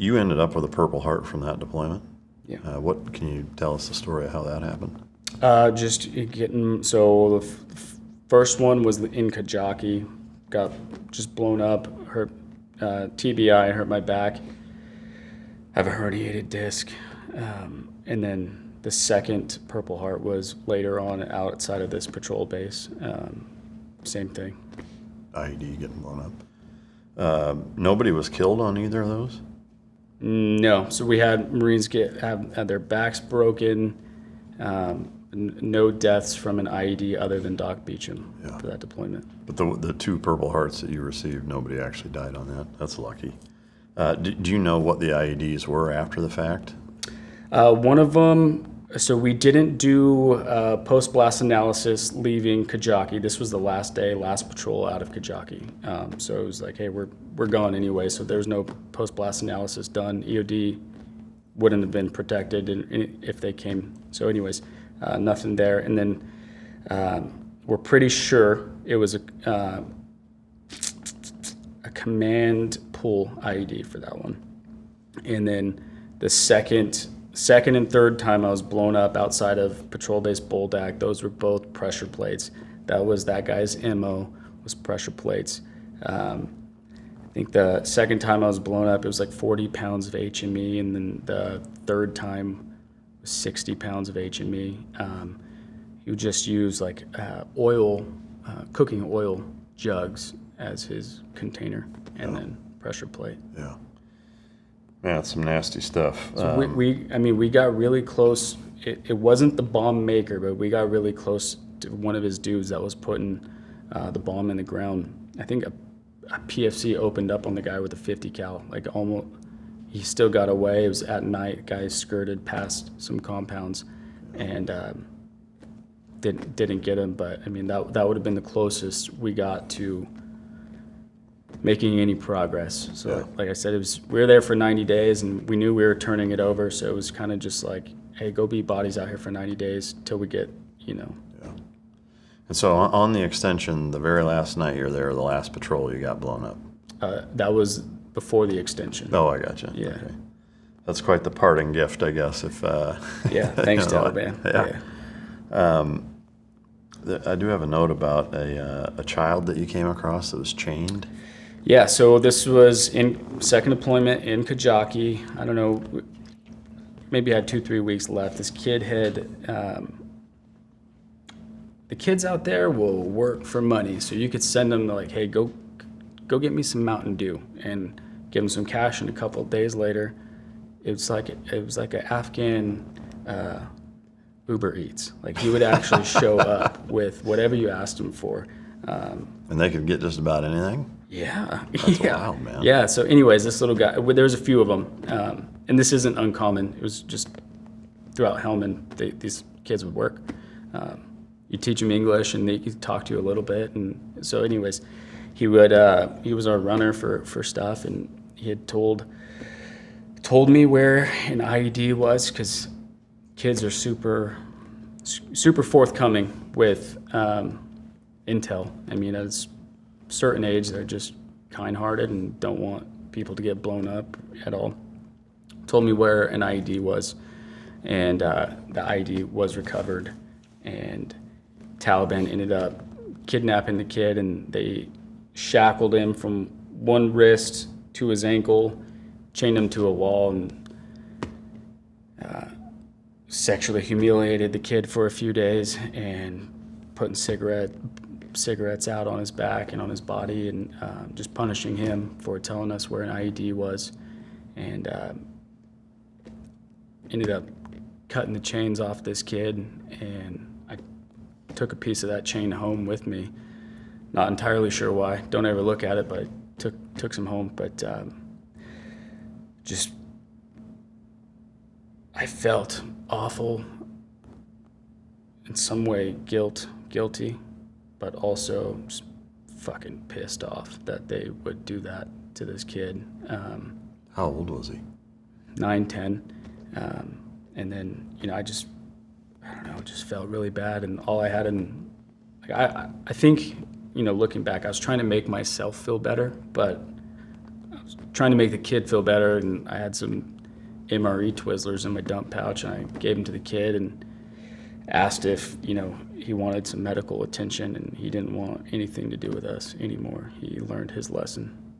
you ended up with a Purple Heart from that deployment. Yeah. What can you tell us the story of how that happened? Just getting, so the first one was in Kajaki, got just blown up, hurt TBI, hurt my back, have a herniated disc, and then the second Purple Heart was later on outside of this patrol base, same thing. IED getting blown up. Nobody was killed on either of those? No, so we had Marines had their backs broken. No deaths from an IED other than Doc Beecham for that deployment. But the two Purple Hearts that you received, nobody actually died on that. That's lucky. Do you know what the IEDs were after the fact? One of them, so we didn't do post-blast analysis leaving Kajaki. This was the last day, last patrol out of Kajaki. So it was like, hey, we're gone anyway, so there's no post-blast analysis done. EOD wouldn't have been protected if they came. So anyways, nothing there. And then we're pretty sure it was a command pull IED for that one. And then the second and third time I was blown up outside of Patrol Base Boldak, those were both pressure plates. That was that guy's MO, was pressure plates. I think the second time I was blown up, it was like 40 pounds of HME, and then the third time was 60 pounds of HME. He would just use like cooking oil jugs as his container, and then pressure plate. Yeah. Man, that's some nasty stuff. So we got really close. It wasn't the bomb maker, but we got really close to one of his dudes that was putting the bomb in the ground. I think a PFC opened up on the guy with a 50 cal. Like almost, he still got away. It was at night. Guys skirted past some compounds, and didn't get him. But I mean, that would have been the closest we got to making any progress. So like I said, we were there for 90 days and we knew we were turning it over. So it was kind of just like, hey, go beat bodies out here for 90 days till we get, Yeah. And so on the extension, the very last night you're there, the last patrol, you got blown up. That was before the extension. Oh, I gotcha. Yeah. Okay. That's quite the parting gift, I guess. If yeah, thanks, Taliban. Yeah. I do have a note about a child that you came across that was chained. Yeah, so this was in second deployment in Kajaki. I don't know, maybe I had 2-3 weeks left. This kid had, the kids out there will work for money. So you could send them like, hey, go get me some Mountain Dew, and give them some cash. And a couple of days later, it was like an Afghan Uber Eats. Like he would actually show up with whatever you asked him for. And they could get just about anything? Yeah. That's wild, man. Yeah, so anyways, this little guy, there was a few of them, and this isn't uncommon. It was just throughout Helmand, these kids would work. You teach them English, and they could talk to you a little bit. And so anyways, he was our runner for stuff, and he had told me where an IED was, because kids are super forthcoming with intel. I mean, at a certain age, they're just kind-hearted and don't want people to get blown up at all. Told me where an IED was, and the IED was recovered, and Taliban ended up kidnapping the kid, and they shackled him from one wrist to his ankle, chained him to a wall, and sexually humiliated the kid for a few days, and putting cigarettes out on his back and on his body, and just punishing him for telling us where an IED was, and ended up cutting the chains off this kid, and I took a piece of that chain home with me. Not entirely sure why. Don't ever look at it, but I took some home. But just I felt awful, in some way guilty, but also just fucking pissed off that they would do that to this kid. How old was he? 9, 10. And then, I just felt really bad. And all I had I think, looking back, I was trying to make myself feel better, but trying to make the kid feel better, and I had some MRE Twizzlers in my dump pouch, and I gave them to the kid and asked if, he wanted some medical attention, and he didn't want anything to do with us anymore. He learned his lesson.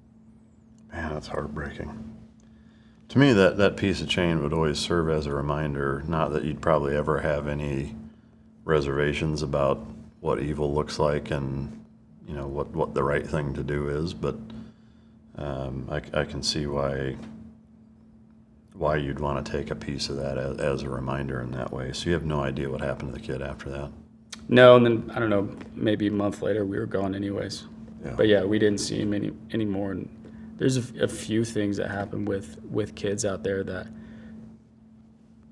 Man, that's heartbreaking. To me, that piece of chain would always serve as a reminder, not that you'd probably ever have any reservations about what evil looks like and, what the right thing to do is, but I can see why you'd want to take a piece of that as a reminder in that way. So you have no idea what happened to the kid after that? No, and then, I don't know, maybe a month later we were gone anyways. Yeah. But yeah, we didn't see him anymore. And there's a few things that happen with kids out there that,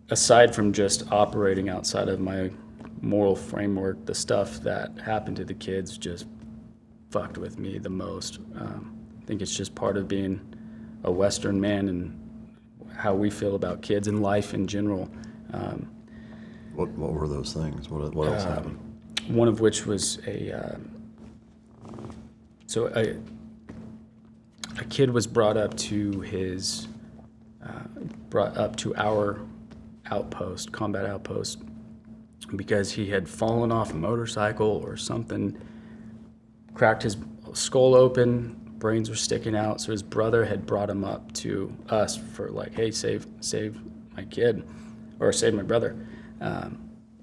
aside from just operating outside of my moral framework, the stuff that happened to the kids just fucked with me the most. I think it's just part of being a Western man and how we feel about kids and life in general. What were those things? What else happened? One of which was a kid was brought up to our outpost, combat outpost, because he had fallen off a motorcycle or something, cracked his skull open, brains were sticking out. So his brother had brought him up to us for like, hey, save my kid, or save my brother.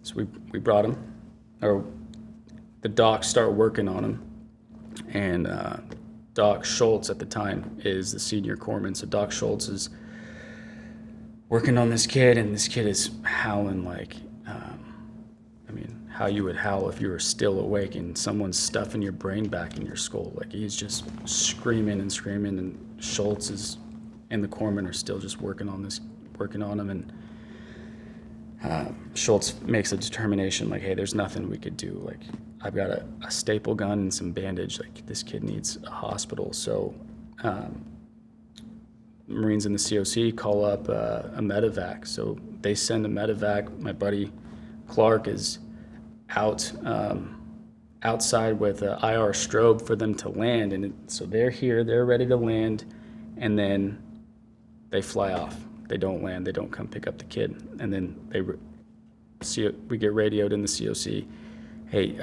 So we brought him, or the docs start working on him, and Doc Schultz at the time is the senior corpsman. So Doc Schultz is working on this kid, and this kid is howling like, how you would howl if you were still awake and someone's stuffing your brain back in your skull. Like, he's just screaming and screaming, and Schultz and the corpsman are still just working on him, and Schultz makes a determination like, hey, there's nothing we could do. Like, I've got a staple gun and some bandage. Like, this kid needs a hospital. So Marines in the COC call up a medevac. So they send a medevac. My buddy Clark is outside with an IR strobe for them to land. And so they're here, they're ready to land, and then they fly off. They don't land, they don't come pick up the kid. And then we get radioed in the COC, hey,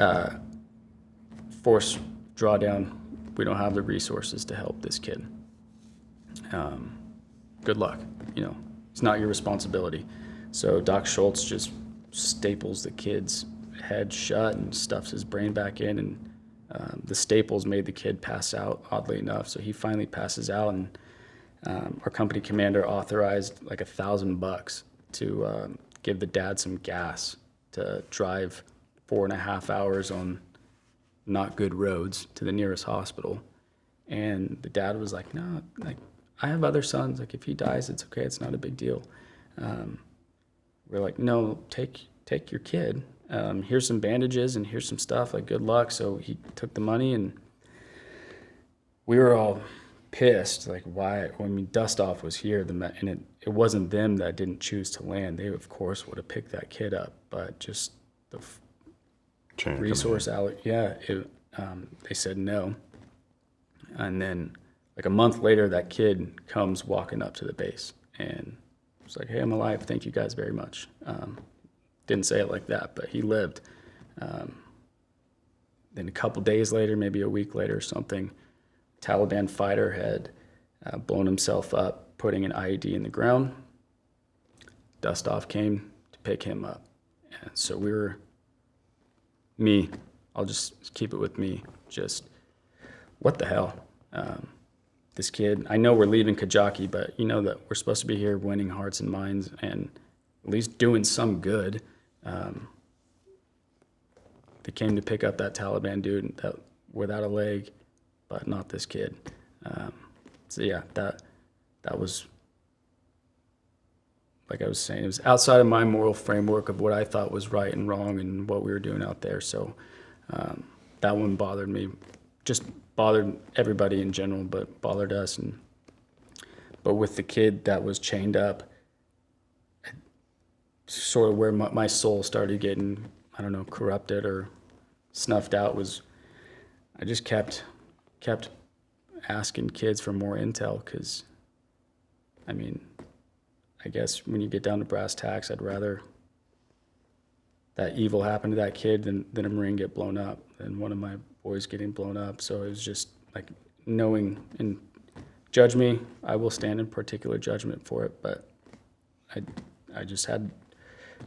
force drawdown, we don't have the resources to help this kid. Good luck, it's not your responsibility. So Doc Schultz just staples the kid's head shut and stuffs his brain back in, and the staples made the kid pass out, oddly enough. So he finally passes out, and our company commander authorized like $1,000 to give the dad some gas to drive 4.5 hours on not good roads to the nearest hospital. And the dad was like, no, like, I have other sons. Like, if he dies, it's okay. It's not a big deal. We're like, no, take your kid. Here's some bandages and here's some stuff. Like, good luck. So he took the money, and we were all pissed. Like, why? Dust Off was here, and it wasn't them that didn't choose to land. They, of course, would have picked that kid up, but just the resource they said no. And then, like, a month later, that kid comes walking up to the base and was like, hey, I'm alive. Thank you guys very much. Didn't say it like that, but he lived. Then a couple days later, maybe a week later or something, Taliban fighter had blown himself up, putting an IED in the ground. Dust Off came to pick him up. And so I'll just keep it with me, just, what the hell? This kid, I know we're leaving Kajaki, but that we're supposed to be here winning hearts and minds and at least doing some good. They came to pick up that Taliban dude without a leg, but not this kid. So yeah, that was, like I was saying, it was outside of my moral framework of what I thought was right and wrong and what we were doing out there. So that one bothered me, just bothered everybody in general, but bothered us. But with the kid that was chained up, sort of where my soul started getting, I don't know, corrupted or snuffed out was, I just kept asking kids for more intel because, I mean, I guess when you get down to brass tacks, I'd rather that evil happen to that kid than a Marine get blown up, than one of my boys getting blown up. So it was just like knowing, and judge me, I will stand in particular judgment for it, but I just had,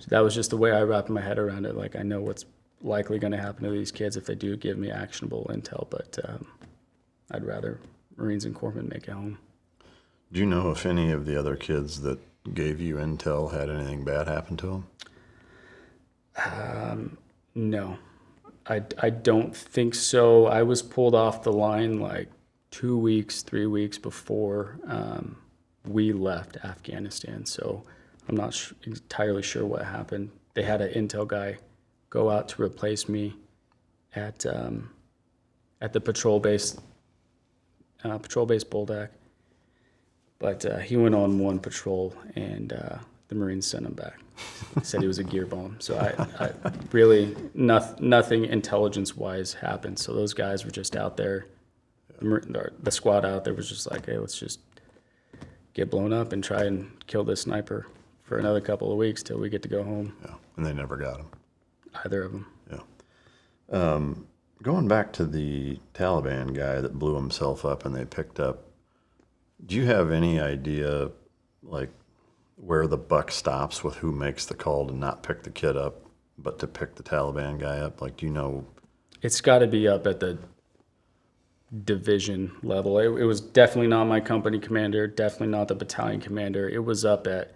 that was just the way I wrapped my head around it. Like, I know what's likely going to happen to these kids if they do give me actionable intel, but I'd rather Marines and Corpsmen make it home. Do you know if any of the other kids that gave you intel had anything bad happen to them? No, I don't think so. I was pulled off the line like 2 weeks, 3 weeks before we left Afghanistan, so I'm not entirely sure what happened. They had an intel guy go out to replace me at the patrol base Boldak, but he went on one patrol and the Marines sent him back. He said he was a gear bomb. So I really nothing intelligence-wise happened. So those guys were just out there. The squad out there was just like, hey, let's just get blown up and try and kill this sniper for another couple of weeks till we get to go home. Yeah, and they never got him. Either of them. Yeah. Going back to the Taliban guy that blew himself up and they picked up, do you have any idea, like, where the buck stops with who makes the call to not pick the kid up, but to pick the Taliban guy up? Like, do you know? It's got to be up at the division level. It was definitely not my company commander, definitely not the battalion commander. It was up at,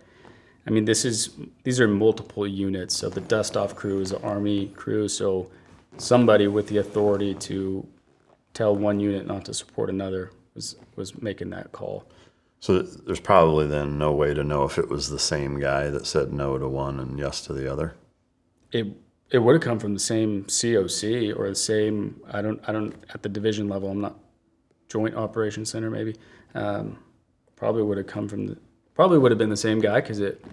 I mean, these are multiple units. So the dust-off crew is an Army crew, so somebody with the authority to tell one unit not to support another was making that call. So there's probably then no way to know if it was the same guy that said no to one and yes to the other. It would have come from the same COC or the same, I don't at the division level, I'm not, Joint Operations Center maybe. Probably would have been the same guy because it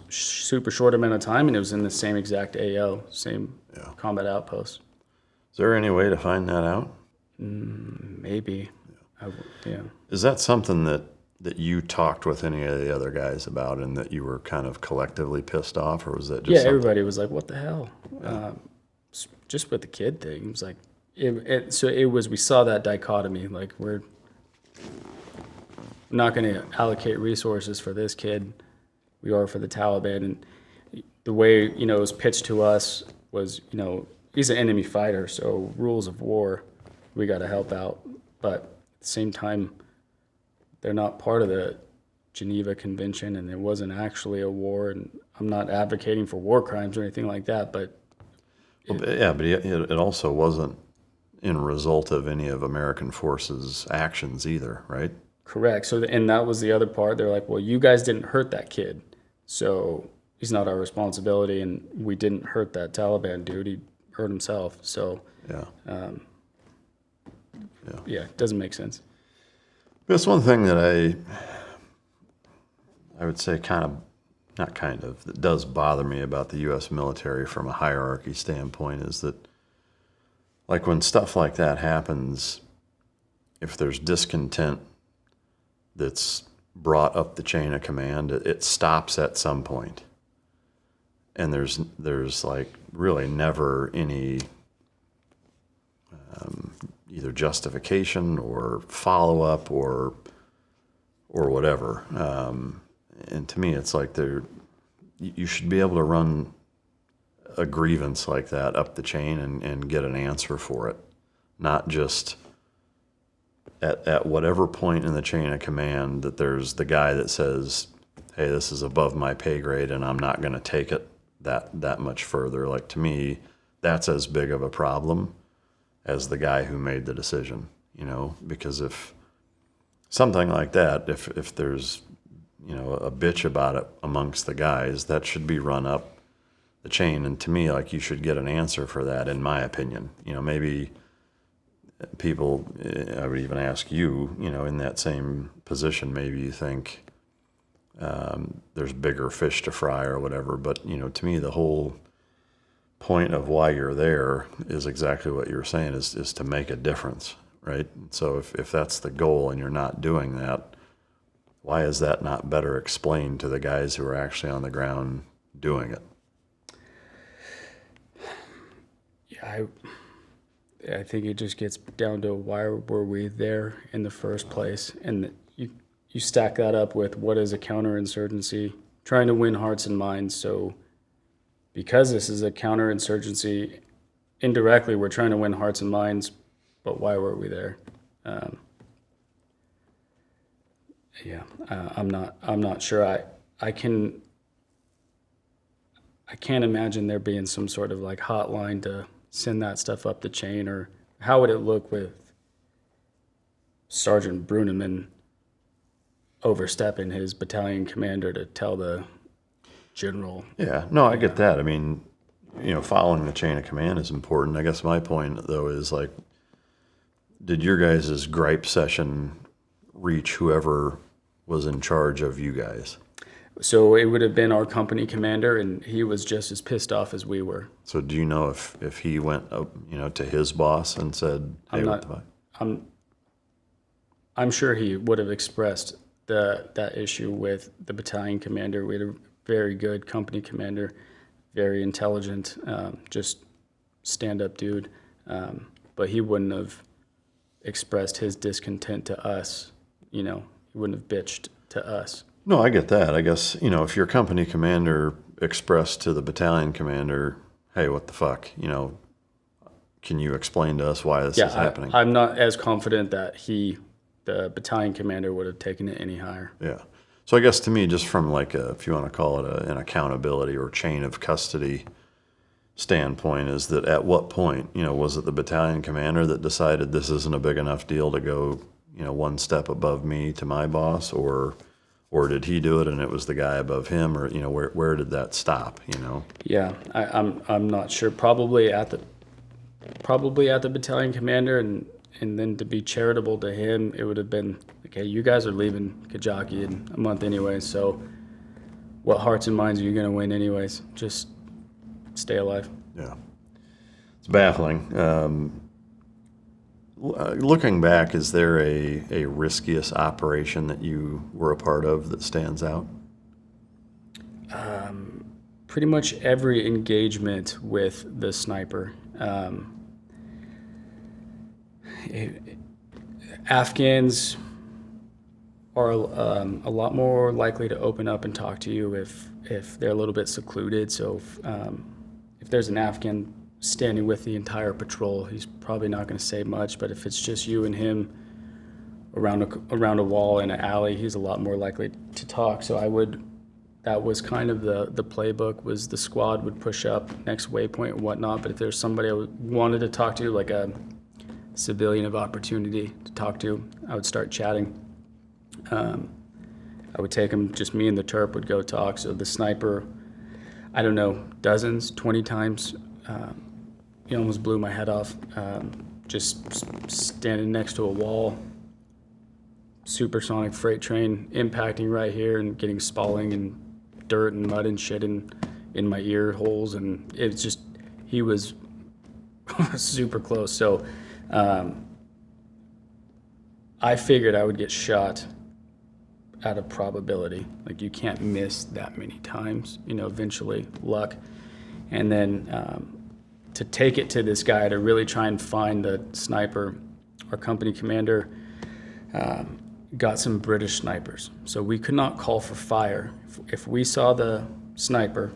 super short amount of time and it was in the same exact AO, same combat outpost. Is there any way to find that out? Maybe. Yeah. Is that something that you talked with any of the other guys about and that you were kind of collectively pissed off, or was that just something? Everybody was like, what the hell? Yeah. Just with the kid thing. It was like, we saw that dichotomy, like we're not going to allocate resources for this kid. We are for the Taliban. And the way, it was pitched to us was, he's an enemy fighter, so rules of war, we got to help out. But at the same time, they're not part of the Geneva Convention, and it wasn't actually a war. And I'm not advocating for war crimes or anything like that, but... it also wasn't in result of any of American forces' actions either, right? Correct. So, and that was the other part. They're like, well, you guys didn't hurt that kid, so he's not our responsibility, and we didn't hurt that Taliban dude. He hurt himself. So, it doesn't make sense. That's one thing that I would say that does bother me about the U.S. military from a hierarchy standpoint is that, like, when stuff like that happens, if there's discontent that's brought up the chain of command, it stops at some point. And there's like really never any either justification or follow-up or whatever. And to me, it's like you should be able to run a grievance like that up the chain and get an answer for it, not just at whatever point in the chain of command that there's the guy that says, hey, this is above my pay grade and I'm not going to take it that much further. Like, to me, that's as big of a problem as the guy who made the decision, because if something like that, if there's, a bitch about it amongst the guys, that should be run up the chain. And to me, like, you should get an answer for that, in my opinion. Maybe people, I would even ask you, in that same position, maybe you think there's bigger fish to fry or whatever. But, to me, the whole point of why you're there is exactly what you were saying, is to make a difference. right? So if that's the goal and you're not doing that, why is that not better explained to the guys who are actually on the ground doing it? Yeah, I think it just gets down to why were we there in the first place, and you stack that up with what is a counterinsurgency, trying to win hearts and minds. So because this is a counterinsurgency, indirectly we're trying to win hearts and minds, but why were we there? I'm not sure. I can't imagine there being some sort of like hotline to send that stuff up the chain, or how would it look with Sergeant Brunnemann overstepping his battalion commander to tell the general? Yeah, no, I get that. I mean, following the chain of command is important. I guess my point, though, is like, did your guys' gripe session reach whoever was in charge of you guys? So it would have been our company commander, and he was just as pissed off as we were. So do you know if he went up, to his boss and said, "Hey, what the fuck?" I'm sure he would have expressed that issue with the battalion commander. We had a very good company commander, very intelligent, just stand-up dude. But he wouldn't have expressed his discontent to us. He wouldn't have bitched to us. No, I get that. I guess, if your company commander expressed to the battalion commander, "Hey, what the fuck? Can you explain to us why this is happening?" I'm not as confident that the battalion commander, would have taken it any higher. Yeah. So I guess to me, just from like if you want to call it an accountability or chain of custody standpoint, is that at what point, was it the battalion commander that decided this isn't a big enough deal to go, one step above me to my boss, or did he do it and it was the guy above him, or where did that stop? Yeah, I'm not sure. Probably at the battalion commander, and then to be charitable to him, it would have been, okay, you guys are leaving Kajaki in a month anyway, so what hearts and minds are you going to win anyways? Just stay alive. Yeah, it's baffling. Looking back, is there a riskiest operation that you were a part of that stands out? Pretty much every engagement with the sniper. Afghans are a lot more likely to open up and talk to you if they're a little bit secluded. So if there's an Afghan standing with the entire patrol, he's probably not going to say much. But if it's just you and him around a wall in an alley, he's a lot more likely to talk. So that was kind of the playbook, was the squad would push up next waypoint and whatnot. But if there's somebody I wanted to talk to, like a civilian of opportunity to talk to, I would start chatting. I would take him, just me and the Terp would go talk. So the sniper, I don't know, dozens, 20 times. He almost blew my head off. Just standing next to a wall, supersonic freight train impacting right here and getting spalling and dirt and mud and shit in my ear holes. And it's just, he was super close. So I figured I would get shot out of probability. Like, you can't miss that many times, eventually luck. And then to take it to this guy to really try and find the sniper, our company commander got some British snipers. So we could not call for fire. If we saw the sniper,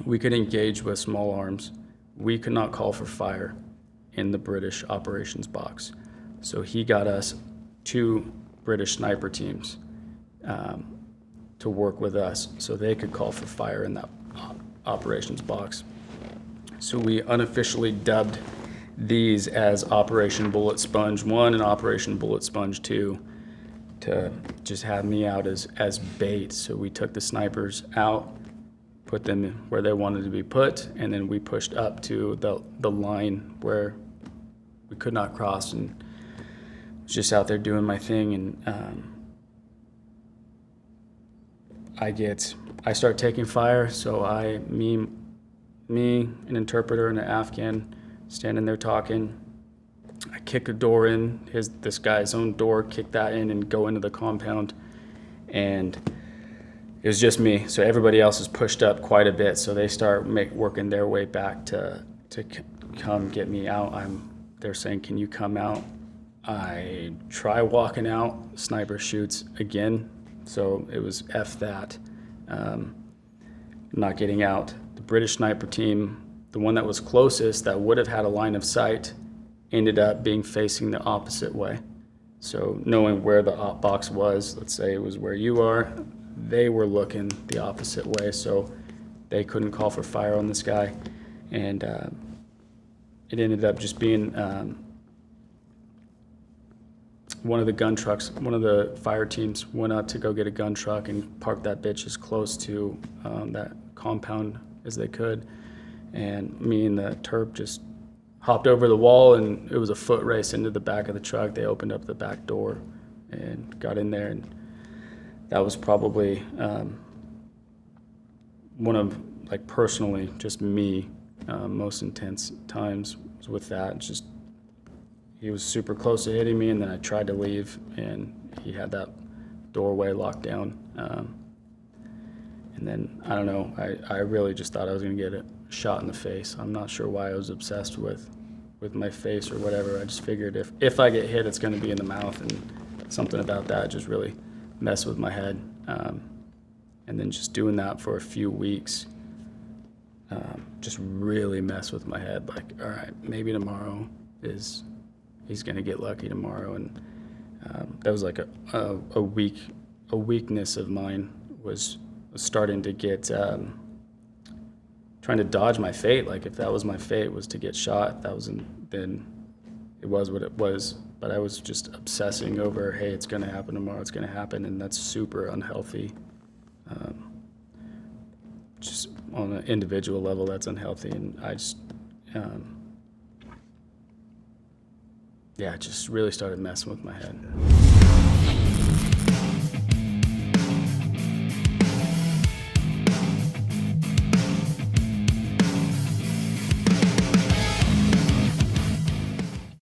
we could engage with small arms. We could not call for fire in the British operations box. So he got us 2 British sniper teams to work with us so they could call for fire in that operations box. So we unofficially dubbed these as Operation Bullet Sponge 1 and Operation Bullet Sponge 2 to just have me out as bait. So we took the snipers out, put them where they wanted to be put, and then we pushed up to the line where we could not cross, and was just out there doing my thing. And I start taking fire. So me, an interpreter and an Afghan, standing there talking. I kick a door in, this guy's own door, kick that in and go into the compound. And it was just me. So everybody else is pushed up quite a bit. So they start working their way back to come get me out. They're saying, can you come out? I try walking out, sniper shoots again. So it was F that, not getting out. The British sniper team, the one that was closest, that would have had a line of sight, ended up being facing the opposite way. So knowing where the op box was, let's say it was where you are, they were looking the opposite way, so they couldn't call for fire on this guy. And it ended up just being one of the gun trucks, one of the fire teams went out to go get a gun truck and park that bitch as close to that compound as they could. And me and the Terp just hopped over the wall, and it was a foot race into the back of the truck. They opened up the back door and got in there, and that was probably one of, like, personally, just me, most intense times was with that. It's just, he was super close to hitting me, and then I tried to leave, and he had that doorway locked down. And then, I don't know, I really just thought I was going to get a shot in the face. I'm not sure why I was obsessed with my face or whatever. I just figured if I get hit, it's going to be in the mouth, and something about that just really messed with my head. And then just doing that for a few weeks just really messed with my head. Like, all right, maybe tomorrow he's going to get lucky tomorrow. And that was like a weakness of mine was starting to get trying to dodge my fate. Like, if that was my fate, was to get shot, then it was what it was. But I was just obsessing over, hey, it's going to happen tomorrow, it's going to happen, and that's super unhealthy. Just on an individual level, that's unhealthy, and I just, it just really started messing with my head.